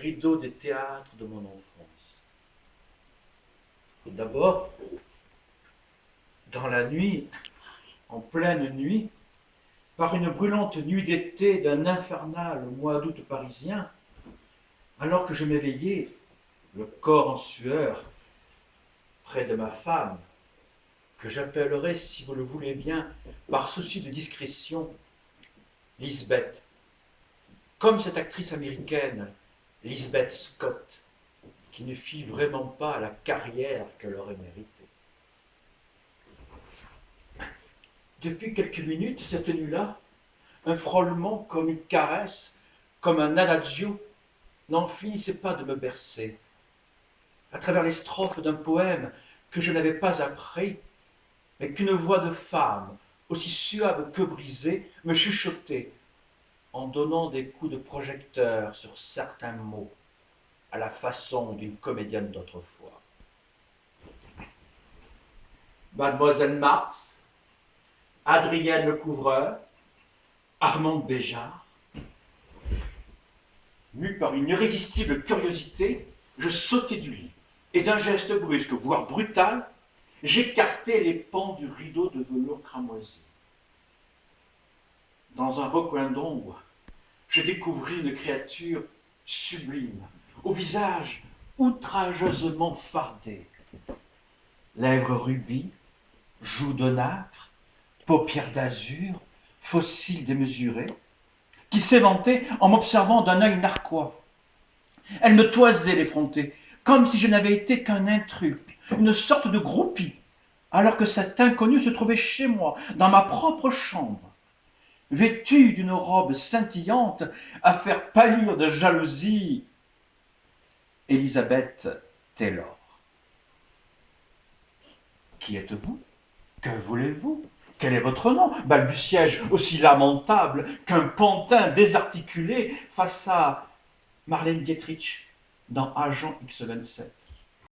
rideaux des théâtres de mon enfance. Et d'abord, dans la nuit, en pleine nuit, par une brûlante nuit d'été d'un infernal mois d'août parisien, alors que je m'éveillais, le corps en sueur, près de ma femme, que j'appellerai, si vous le voulez bien, par souci de discrétion, Lisbeth, comme cette actrice américaine, Lisbeth Scott, qui ne fit vraiment pas la carrière qu'elle aurait méritée. Depuis quelques minutes, cette nuit-là, un frôlement comme une caresse, comme un adagio, n'en finissait pas de me bercer. À travers les strophes d'un poème que je n'avais pas appris, mais qu'une voix de femme, aussi suave que brisée, me chuchotait en donnant des coups de projecteur sur certains mots, à la façon d'une comédienne d'autrefois. Mademoiselle Mars, Adrienne Le Couvreur, Armande Béjart. Mu par une irrésistible curiosité, je sautai du lit et d'un geste brusque, voire brutal, j'écartai les pans du rideau de velours cramoisi. Dans un recoin d'ombre, je découvris une créature sublime, au visage outrageusement fardé. Lèvres rubis, joues de nacre, paupières d'azur, fossiles démesurés, qui s'éventait en m'observant d'un œil narquois. Elle me toisait l'effronté, comme si je n'avais été qu'un intrus, une sorte de groupie, alors que cet inconnu se trouvait chez moi, dans ma propre chambre, vêtu d'une robe scintillante à faire pâlir de jalousie Elisabeth Taylor. Qui êtes-vous? Que voulez-vous? Quel est votre nom? Balbutiai-je, aussi lamentable qu'un pantin désarticulé face à Marlène Dietrich dans Agent X27.